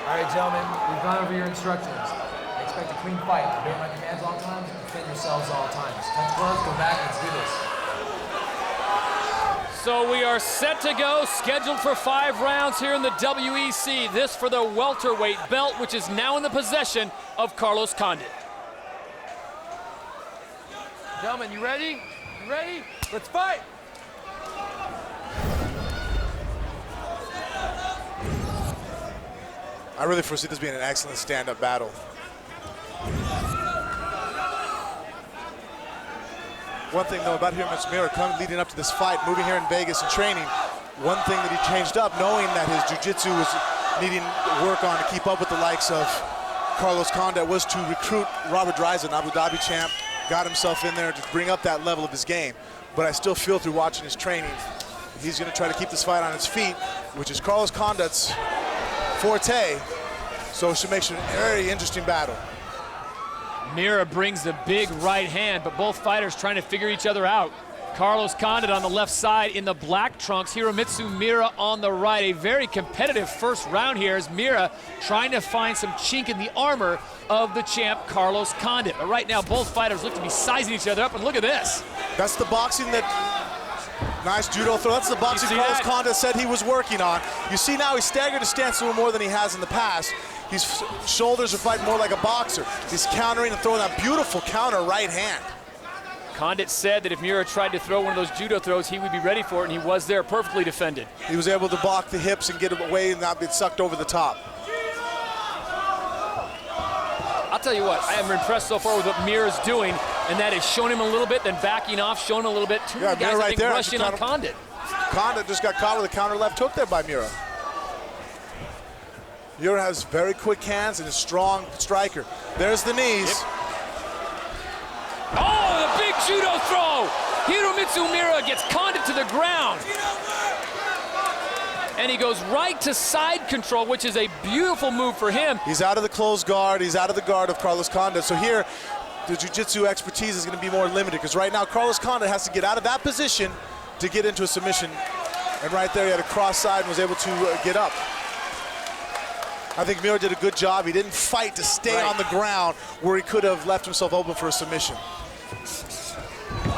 All right, gentlemen, we've gone over your instructions. I expect a clean fight. Obey my commands all times, defend yourselves all times. Touch gloves, go back, let's do this. So we are set to go, scheduled for 5 rounds here in the WEC. This for the welterweight belt, which is now in the possession of Carlos Condit. Gentlemen, you ready? You ready? Let's fight! I really foresee this being an excellent stand-up battle. One thing, though, about Hiromitsu Miura leading up to this fight, moving here in Vegas and training, one thing that he changed up, knowing that his jiu-jitsu was needing work on to keep up with the likes of Carlos Condit, was to recruit Robert Dreisen, Abu Dhabi champ, got himself in there to bring up that level of his game. But I still feel through watching his training, he's going to try to keep this fight on its feet, which is Carlos Condit's forte, so it should make it a very interesting battle. Miura brings the big right hand, but both fighters trying to figure each other out. Carlos Condit on the left side in the black trunks, Hiromitsu Miura on the right. A very competitive first round here as Miura trying to find some chink in the armor of the champ Carlos Condit. But right now both fighters look to be sizing each other up, and look at this. That's the boxing that, nice judo throw. That's the boxing Carlos Condit said he was working on. You see now he's staggered his stance a little more than he has in the past. His shoulders are fighting more like a boxer. He's countering and throwing that beautiful counter right hand. Condit said that if Miura tried to throw one of those judo throws, he would be ready for it, and he was there, perfectly defended. He was able to block the hips and get it away and not be sucked over the top. I'll tell you what, I am impressed so far with what Miura's doing, and that is showing him a little bit, then backing off, showing him a little bit. Two guys right I think there, rushing on Condit. Condit just got caught with a counter left hook there by Miura. Miura has very quick hands and a strong striker. There's the knees. Yep. Oh, the big judo throw! Hiromitsu Miura gets Condit to the ground. And he goes right to side control, which is a beautiful move for him. He's out of the closed guard. He's out of the guard of Carlos Condit. So here, the jiu-jitsu expertise is going to be more limited because right now Carlos Condit has to get out of that position to get into a submission. And right there, he had a cross side and was able to get up. I think Miura did a good job. He didn't fight to stay on the ground where he could have left himself open for a submission.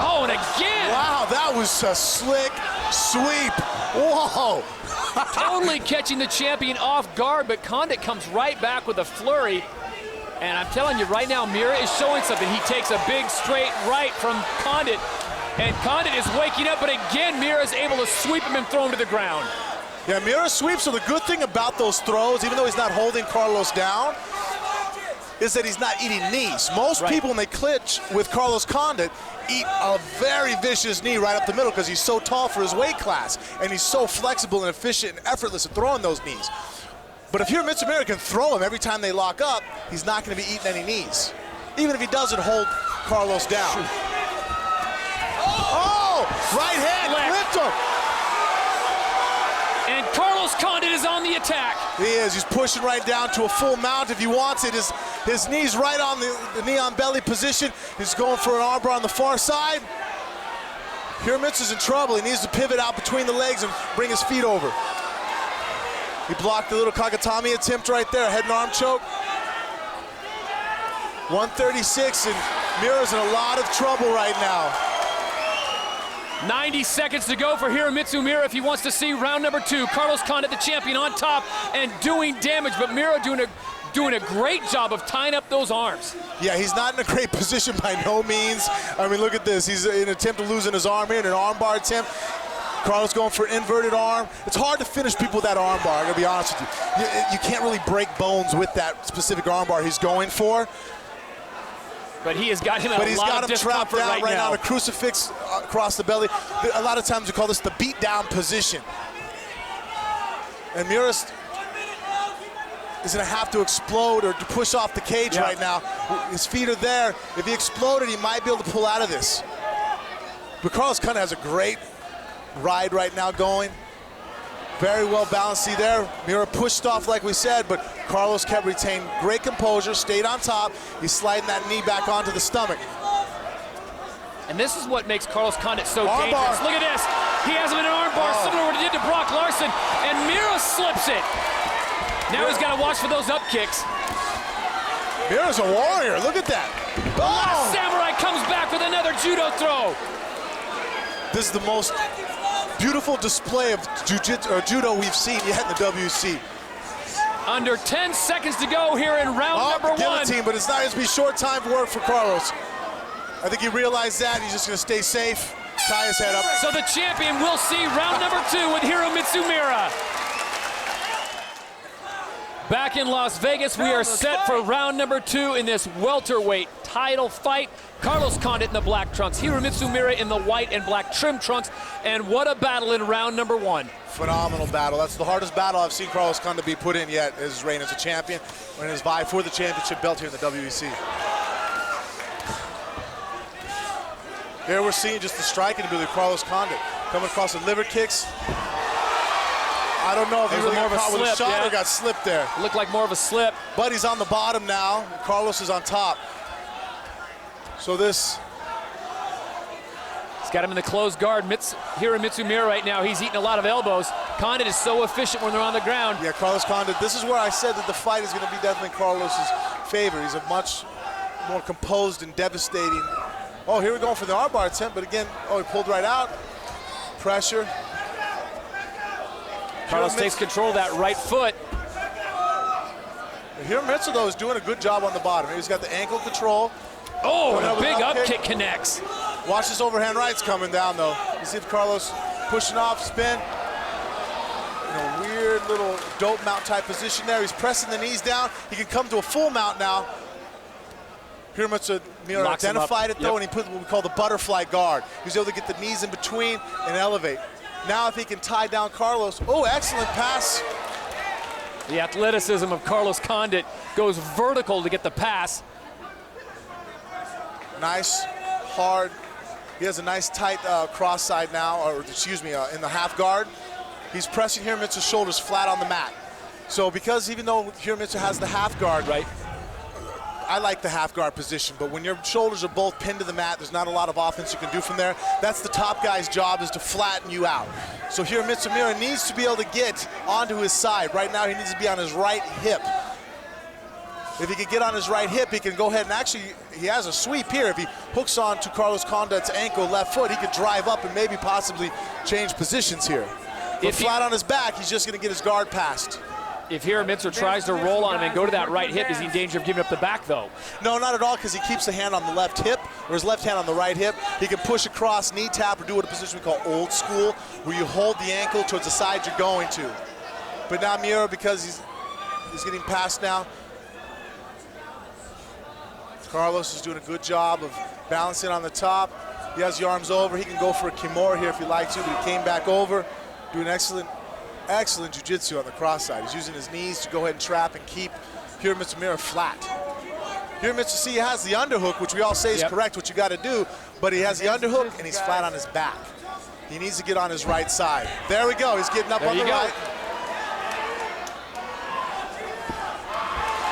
Oh, and again! Wow, that was a slick sweep. Whoa! Totally catching the champion off guard, but Condit comes right back with a flurry. And I'm telling you right now, Miura is showing something. He takes a big straight right from Condit, and Condit is waking up, but again, Miura is able to sweep him and throw him to the ground. Yeah, Miura sweeps, so the good thing about those throws, even though he's not holding Carlos down, is that he's not eating knees. Most people, when they clinch with Carlos Condit, eat a very vicious knee right up the middle because he's so tall for his weight class, and he's so flexible and efficient and effortless at throwing those knees. But if Hiromitsu Miura can throw him every time they lock up, he's not going to be eating any knees, even if he doesn't hold Carlos down. Oh, right hand, clipped him. And Carlos Condit is on the attack. He is. He's pushing right down to a full mount if he wants it. His knee's right on the knee on belly position. He's going for an armbar on the far side. Hiromitsu's in trouble. He needs to pivot out between the legs and bring his feet over. He blocked the little Kagatami attempt right there, head and arm choke. 136, and Miura's in a lot of trouble right now. 90 seconds to go for Hiromitsu Miura if he wants to see round number 2. Carlos Condit, the champion, on top and doing damage, but Miura doing a great job of tying up those arms. Yeah, he's not in a great position by no means. I mean, look at this. He's in an attempt of losing his arm here in an armbar attempt. Carlos going for an inverted arm. It's hard to finish people with that armbar, I'm gonna be honest with you. You can't really break bones with that specific armbar he's going for. But he has got him in a lot of discomfort right now. now. A crucifix across the belly. A lot of times we call this the beat down position. And Miura is gonna have to explode or to push off the cage right now. His feet are there. If he exploded, he might be able to pull out of this. But Carlos Condit has a great ride right now going. Very well balanced. See there, Miura pushed off like we said, but Carlos kept retained great composure, stayed on top. He's sliding that knee back onto the stomach. And this is what makes Carlos Condit so dangerous. Look at this. He has him in an armbar, similar to what he did to Brock Larson, and Miura slips it. Now he's got to watch for those up kicks. Miura's a warrior. Look at that. Oh! Samurai comes back with another judo throw. This is the most beautiful display of jiu-jitsu or judo we've seen yet in the WEC. Under 10 seconds to go here in round number one. Guillotine, but it's not going to be short time for work for Carlos. I think he realized that. He's just going to stay safe, tie his head up. So the champion will see round number 2 with Hiromitsu Miura. Back in Las Vegas, we are set for round number 2 in this welterweight title fight. Carlos Condit in the black trunks, Hiromitsu Miura in the white and black trim trunks, and what a battle in round number 1. Phenomenal battle. That's the hardest battle I've seen Carlos Condit be put in yet, his reign as a champion, or in his vie for the championship belt here in the WEC. Here we're seeing just the striking ability of Carlos Condit. Coming across the liver kicks. I don't know if he really got caught with a shot or got slipped there. Looked like more of a slip. Buddy's on the bottom now. Carlos is on top. So this... He's got him in the closed guard. Hiromitsu Miura right now, he's eating a lot of elbows. Condit is so efficient when they're on the ground. Yeah, Carlos Condit, this is where I said that the fight is going to be definitely Carlos's favor. He's a much more composed and devastating. Oh, here we're going for the armbar attempt, but again, he pulled right out. Pressure. Carlos takes control of that right foot. Hiromitsu, though, is doing a good job on the bottom. He's got the ankle control. Oh, and a big up kick connects. Watch this overhand right's coming down, though. You see if Carlos pushing off, spin. Weird little dope mount type position there. He's pressing the knees down. He can come to a full mount now. Hiromitsu Miura identified it, though, and he put what we call the butterfly guard. He was able to get the knees in between and elevate. Now if he can tie down Carlos, excellent pass. The athleticism of Carlos Condit goes vertical to get the pass. Nice, hard. He has a nice tight cross side now, or excuse me, in the half guard. He's pressing Hiromitsu's shoulders flat on the mat. So because even though Hiromitsu has the half guard, right, I like the half guard position, but when your shoulders are both pinned to the mat, there's not a lot of offense you can do from there. That's the top guy's job, is to flatten you out. So Hiromitsu Miura needs to be able to get onto his side. Right now he needs to be on his right hip. If he can get on his right hip, he can go ahead and actually, he has a sweep here. If he hooks on to Carlos Condit's ankle, left foot, he could drive up and maybe possibly change positions here. But flat on his back, he's just gonna get his guard passed. If Hiromitsu tries to roll on him and go to that right hip, is he in danger of giving up the back, though? No, not at all, because he keeps the hand on the left hip, or his left hand on the right hip. He can push across, knee tap, or do what a position we call old school, where you hold the ankle towards the side you're going to. But now Miura, because he's getting past now, Carlos is doing a good job of balancing on the top. He has the arms over. He can go for a Kimura here if he likes to, but he came back over, doing excellent jiu-jitsu on the cross side. He's using his knees to go ahead and trap and keep Hiromitsu Miura flat. Hiromitsu, see, he has the underhook, which we all say is correct, what you got to do, but he has the underhook and he's flat on his back. He needs to get on his right side. There we go. He's getting up on the right.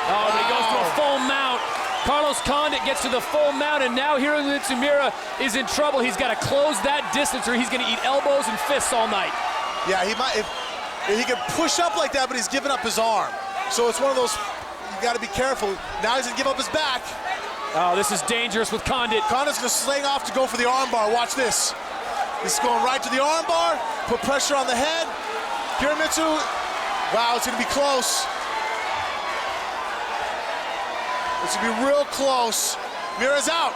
Oh, but he goes to a full mount. Carlos Condit gets to the full mount, and now Hiromitsu Miura is in trouble. He's got to close that distance or he's going to eat elbows and fists all night. Yeah, he might, if he can push up like that, but he's giving up his arm. So it's one of those, you got to be careful. Now he's going to give up his back. Oh, this is dangerous with Condit. Condit's going to sling off to go for the arm bar. Watch this. He's going right to the arm bar, put pressure on the head. Hiromitsu, wow, it's going to be close. It's going to be real close. Miura's out.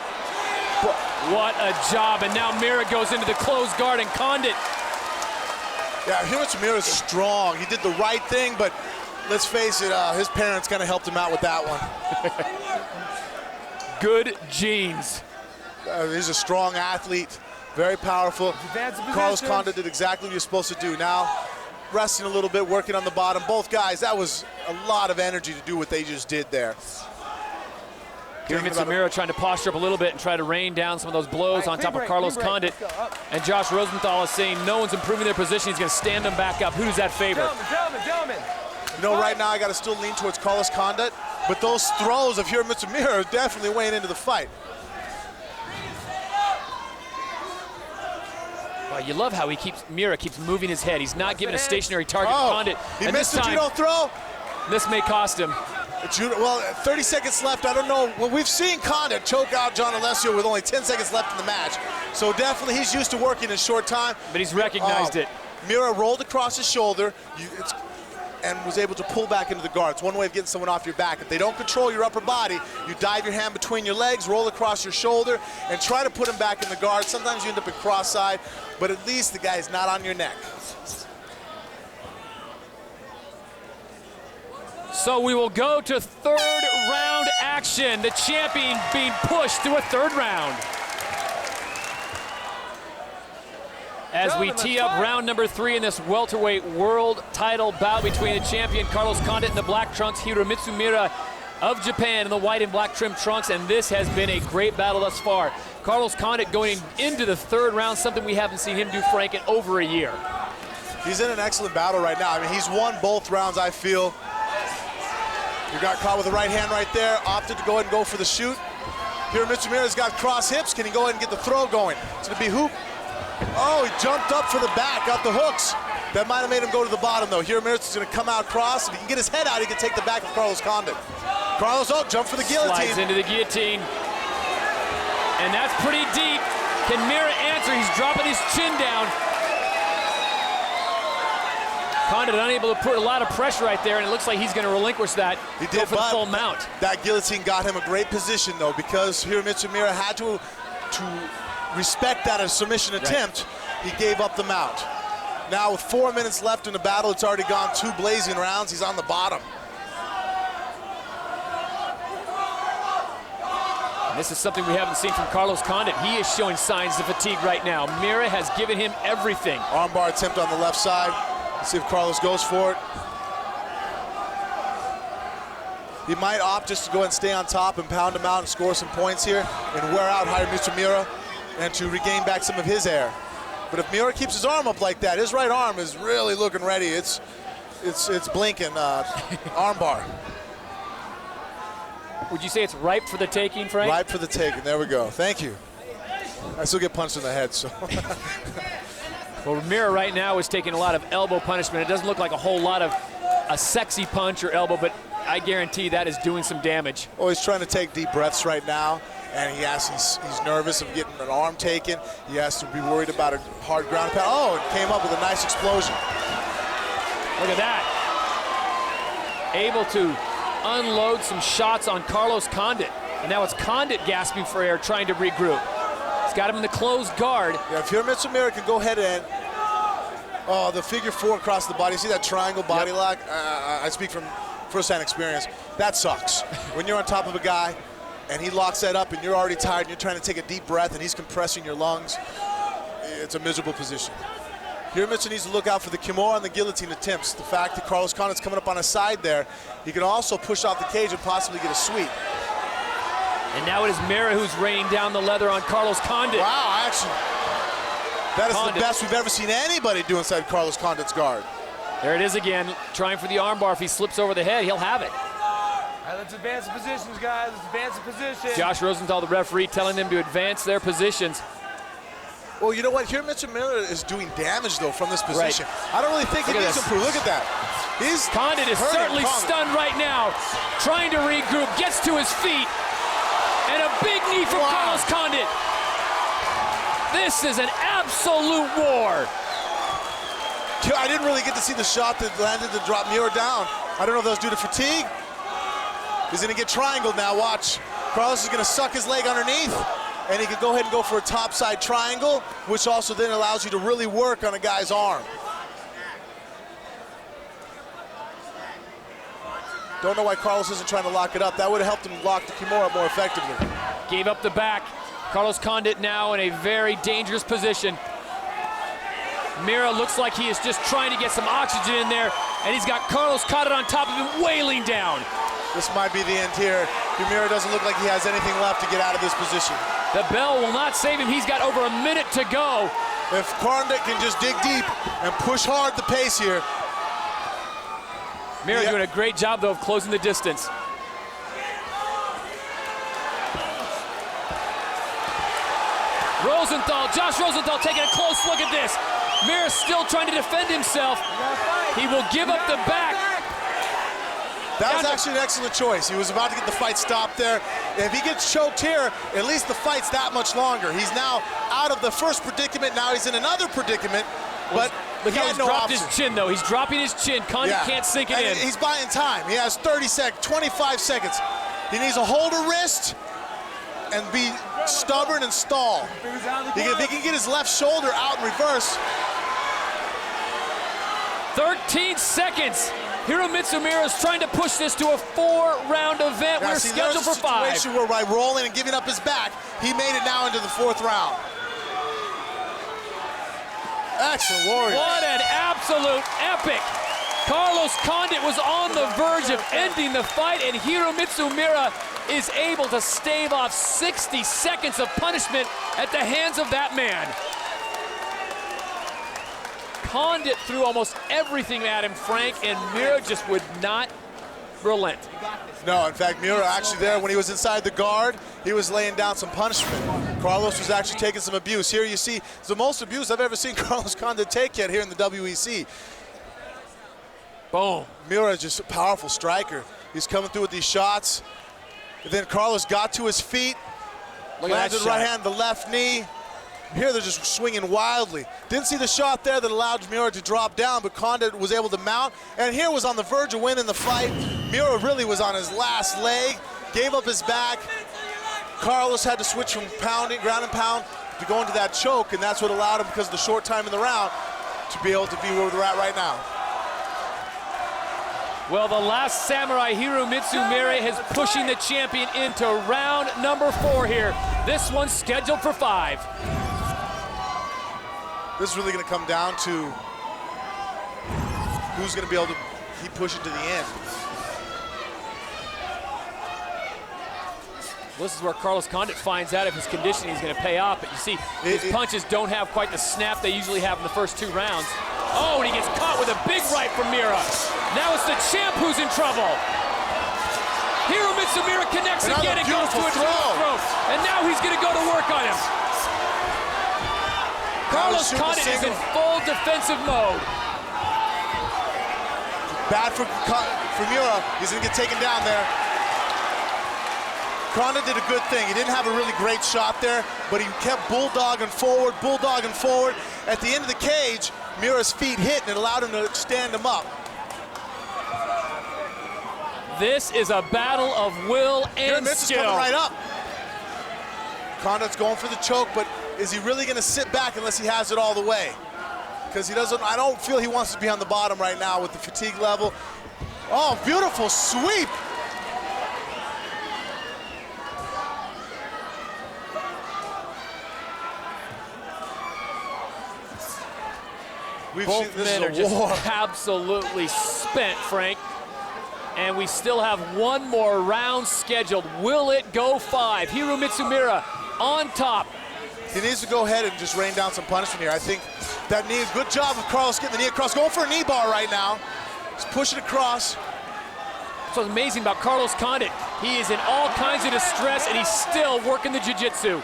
What a job, and now Miura goes into the closed guard, and Condit. Yeah, Hiromitsu Miura's strong. He did the right thing, but let's face it, his parents kind of helped him out with that one. Good genes. He's a strong athlete, very powerful. Carlos Condit did exactly what you're supposed to do. Now, resting a little bit, working on the bottom. Both guys, that was a lot of energy to do what they just did there. Hiromitsu Miura trying to posture up a little bit and try to rain down some of those blows on top of Carlos Condit. And Josh Rosenthal is saying no one's improving their position. He's going to stand them back up. Who does that favor? Gentlemen. You know, right now I got to still lean towards Carlos Condit, but those throws of Hiromitsu Miura are definitely weighing into the fight. Wow, you love how Miura keeps moving his head. He's not giving a stationary target to Condit. He missed the judo throw. This may cost him. Well, 30 seconds left. I don't know. Well, we've seen Condit choke out John Alessio with only 10 seconds left in the match. So definitely he's used to working in a short time. But he's recognized it. Miura rolled across his shoulder and was able to pull back into the guard. It's one way of getting someone off your back. If they don't control your upper body, you dive your hand between your legs, roll across your shoulder, and try to put him back in the guard. Sometimes you end up in cross-side, but at least the guy is not on your neck. So we will go to third round action. The champion being pushed to a third round. As we tee up round number 3 in this welterweight world title bout between the champion Carlos Condit in the black trunks, Hiromitsu Miura of Japan in the white and black trim trunks, and this has been a great battle thus far. Carlos Condit going into the third round, something we haven't seen him do, Frank, in over a year. He's in an excellent battle right now. I mean, he's won both rounds, I feel. He got caught with the right hand right there, opted to go ahead and go for the shoot. Hiromitsu Miura's got cross hips. Can he go ahead and get the throw going? It's gonna be hoop. Oh, he jumped up for the back, got the hooks. That might have made him go to the bottom though. Hiromitsu's gonna come out cross. If he can get his head out, he can take the back of Carlos Condit. Carlos, oh, jump for the guillotine. Slides into the guillotine. And that's pretty deep. Can Miura answer? He's dropping his chin down. Condit unable to put a lot of pressure right there, and it looks like he's going to relinquish that. He did, for the full mount. That guillotine got him a great position, though, because Hiromitsu Miura had to respect that as a submission attempt. He gave up the mount. Now, with 4 minutes left in the battle, it's already gone 2 blazing rounds. He's on the bottom. And this is something we haven't seen from Carlos Condit. He is showing signs of fatigue right now. Miura has given him everything. Armbar attempt on the left side. Let's see if Carlos goes for it. He might opt just to go ahead and stay on top and pound him out and score some points here and wear out Hiromitsu Miura and to regain back some of his air. But if Miura keeps his arm up like that, his right arm is really looking ready. It's blinking armbar. Would you say it's ripe for the taking, Frank? Ripe for the taking. There we go. Thank you. I still get punched in the head, so. Well, Miura right now is taking a lot of elbow punishment. It doesn't look like a whole lot of a sexy punch or elbow, but I guarantee that is doing some damage. Oh, he's trying to take deep breaths right now, and he's nervous of getting an arm taken. He has to be worried about a hard ground pound. Oh, it came up with a nice explosion. Look at that. Able to unload some shots on Carlos Condit. And now it's Condit gasping for air, trying to regroup. He's got him in the closed guard. Yeah, if Hiromitsu Miura can go ahead and, the figure 4 across the body. See that triangle body lock? I speak from first-hand experience. That sucks. When you're on top of a guy and he locks that up and you're already tired and you're trying to take a deep breath and he's compressing your lungs, it's a miserable position. Hiromitsu needs to look out for the Kimura and the guillotine attempts. The fact that Carlos Condit's coming up on his side there, he can also push off the cage and possibly get a sweep. And now it is Miura who's raining down the leather on Carlos Condit. Wow, actually, that is the best we've ever seen anybody do inside Carlos Condit's guard. There it is again, trying for the armbar. If he slips over the head, he'll have it. All right, let's advance the positions, guys. Let's advance the position. Josh Rosenthal, the referee, telling them to advance their positions. Well, you know what? Hiromitsu Miura is doing damage, though, from this position. Right. I don't really think he needs to improve. Look at that. Condit is certainly stunned right now, trying to regroup, gets to his feet, and a big knee from Carlos Condit. This is an absolute war. I didn't really get to see the shot that landed to drop Miura down. I don't know if that was due to fatigue. He's gonna get triangled now, watch. Carlos is gonna suck his leg underneath, and he can go ahead and go for a topside triangle, which also then allows you to really work on a guy's arm. Don't know why Carlos isn't trying to lock it up. That would have helped him lock the Kimura up more effectively. Gave up the back. Carlos Condit now in a very dangerous position. Miura looks like he is just trying to get some oxygen in there, and he's got Carlos Condit on top of him, wailing down. This might be the end here. Miura doesn't look like he has anything left to get out of this position. The bell will not save him. He's got over a minute to go. If Condit can just dig deep and push hard the pace here. Miura doing a great job, though, of closing the distance. Josh Rosenthal taking a close look at this. Miura still trying to defend himself. He will give up the back. That was actually an excellent choice. He was about to get the fight stopped there. If he gets choked here, at least the fight's that much longer. He's now out of the first predicament. Now he's in another predicament, but look he how had he's no dropped option. his chin, though. He's dropping his chin. Condit can't sink it in. He's buying time. He has 25 seconds. He needs to hold a wrist and be stubborn and stall. If he can get his left shoulder out in reverse. 13 seconds. Hiromitsu Miura is trying to push this to a 4-round event. We're scheduled for 5. There's a situation where by rolling and giving up his back, he made it now into the 4th round. Excellent warrior. What an absolute epic. Carlos Condit was on the verge of ending the fight, and Hiromitsu Miura is able to stave off 60 seconds of punishment at the hands of that man. Condit threw almost everything at him, Frank, and Miura just would not relent. No, in fact, Miura actually there, when he was inside the guard, he was laying down some punishment. Carlos was actually taking some abuse. Here you see, it's the most abuse I've ever seen Carlos Condit take yet here in the WEC. Boom. Miura is just a powerful striker. He's coming through with these shots. And then Carlos got to his feet, landed the right hand, the left knee. Here they're just swinging wildly. Didn't see the shot there that allowed Miura to drop down, but Condit was able to mount. And here was on the verge of winning the fight. Miura really was on his last leg, gave up his back. Carlos had to switch from pounding, ground and pound, to go into that choke, and that's what allowed him, because of the short time in the round, to be able to be where they're at right now. Well, the last samurai, Hiromitsu Miura, is pushing the champion into round number 4 here. This one's scheduled for 5. This is really going to come down to who's going to be able to keep pushing to the end. This is where Carlos Condit finds out if his conditioning is going to pay off. But you see, his punches don't have quite the snap they usually have in the first 2 rounds. Oh, and he gets caught with a big right from Miura. Now it's the champ who's in trouble. Hiromitsu Miura connects again and goes to a throw. And now he's going to go to work on him. Carlos Condit is in full defensive mode. Bad for Miura. He's going to get taken down there. Condit did a good thing. He didn't have a really great shot there, but he kept bulldogging forward. At the end of the cage, Miura's feet hit, and it allowed him to stand him up. This is a battle of will and skill. Coming right up. Condit's going for the choke, but is he really going to sit back unless he has it all the way? Because he doesn't. I don't feel he wants to be on the bottom right now with the fatigue level. Oh, beautiful sweep. Both men are just absolutely spent, Frank. And we still have one more round scheduled. Will it go 5? Hiromitsu Miura on top. He needs to go ahead and just rain down some punishment here. I think that knee, good job of Carlos getting the knee across. Going for a knee bar right now. He's pushing across. So what's amazing about Carlos Condit, he is in all kinds of distress and he's still working the jiu-jitsu.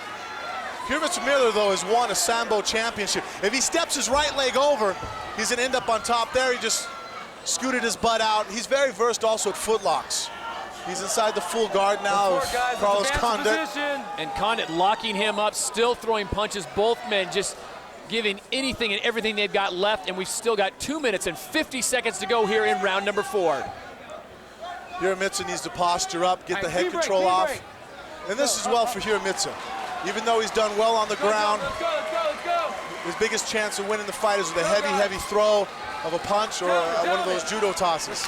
Hiromitsu Miura, though, has won a Sambo championship. If he steps his right leg over, he's going to end up on top there. He just scooted his butt out. He's very versed also at footlocks. He's inside the full guard now of Carlos Condit. And Condit locking him up, still throwing punches. Both men just giving anything and everything they've got left, and we've still got 2 minutes and 50 seconds to go here in round number 4. Hiromitsu needs to posture up, get the head control off. And this is well for Hiromitsu. Even though he's done well on the ground, his biggest chance of winning the fight is with a heavy, heavy throw of a punch or one of those judo tosses.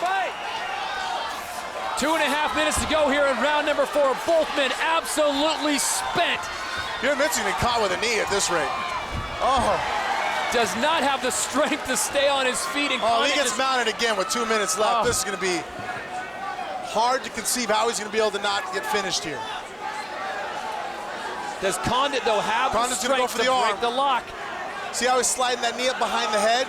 2.5 minutes to go here in round number 4. Both men absolutely spent. Hiromitsu getting caught with a knee at this rate. Oh. Does not have the strength to stay on his feet. And he gets mounted again with 2 minutes left. This is going to be hard to conceive how he's going to be able to not get finished here. Does Condit, though, have the strength to break the lock? See how he's sliding that knee up behind the head?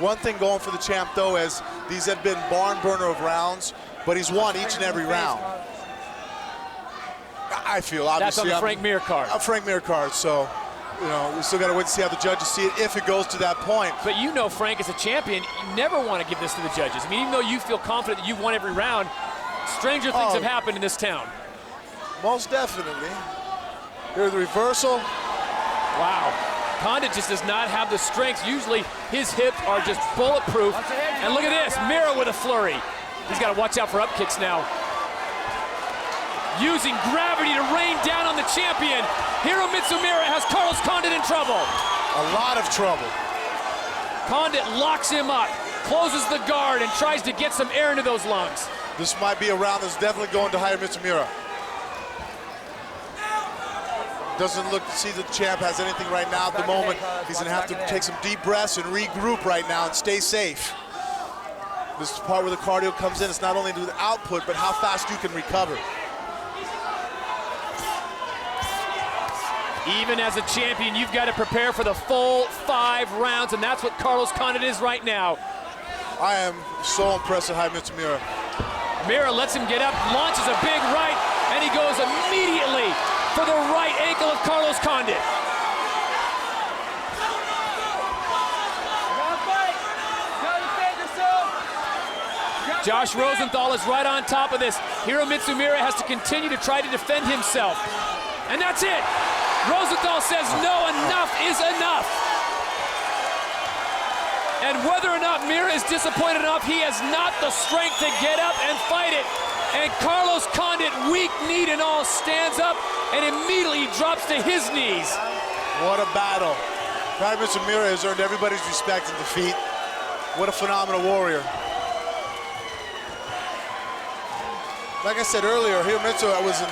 One thing going for the champ, though, is these have been barn burner of rounds, but he's won each and every round. I feel, That's on obviously. the Frank Mir card. Frank Mir card, so, you know, we still got to wait to see how the judges see it if it goes to that point. But you know, Frank, as a champion, you never want to give this to the judges. I mean, even though you feel confident that you've won every round, stranger things have happened in this town. Most definitely. Here's the reversal. Wow. Condit just does not have the strength. Usually his hips are just bulletproof. And look at this, Miura with a flurry. He's got to watch out for up kicks now. Using gravity to rain down on the champion. Hiromitsu Miura has Carlos Condit in trouble. A lot of trouble. Condit locks him up, closes the guard, and tries to get some air into those lungs. This might be a round that's definitely going to Hiromitsu Miura. Doesn't look to see the champ has anything right now at the moment. He's going to have to take some deep breaths and regroup right now and stay safe. This is the part where the cardio comes in. It's not only the output, but how fast you can recover. Even as a champion, you've got to prepare for the full 5 rounds, and that's what Carlos Condit is right now. I am so impressed with Hiromitsu Miura. Miura lets him get up, launches a big right, and he goes immediately for the right ankle of Carlos Condit. Josh Rosenthal is right on top of this. Hiromitsu Miura has to continue to try to defend himself. And that's it. Rosenthal says no, enough is enough. And whether or not Miura is disappointed enough, he has not the strength to get up and fight it. And Carlos Condit, weak-kneed and all, stands up and immediately drops to his knees. What a battle. Hiromitsu Miura has earned everybody's respect and defeat. What a phenomenal warrior. Like I said earlier, Hiromitsu was in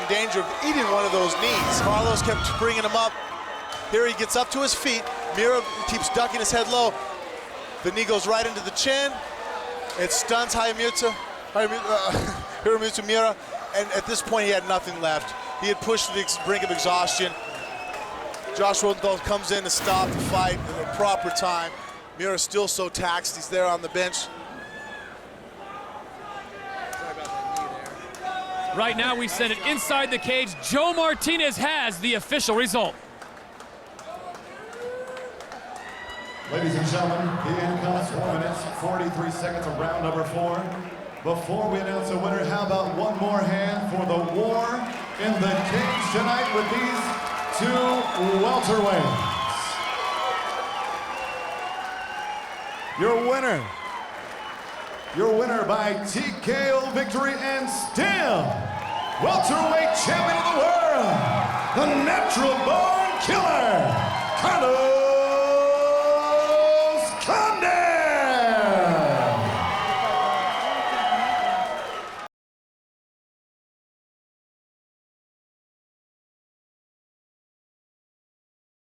danger of eating one of those knees. Carlos kept bringing him up. Here he gets up to his feet. Miura keeps ducking his head low. The knee goes right into the chin. It stuns Hiromitsu Miura. And at this point, he had nothing left. He had pushed to the brink of exhaustion. Josh Rosenthal comes in to stop the fight at the proper time. Miura's still so taxed. He's there on the bench. Right now, we send it inside the cage. Joe Martinez has the official result. Ladies and gentlemen, the end comes 4 minutes, 43 seconds of round number 4. Before we announce a winner, how about one more hand for the war in the cage tonight with these 2 welterweights. Your winner by TKO victory and still welterweight champion of the world, the natural born killer, Condit.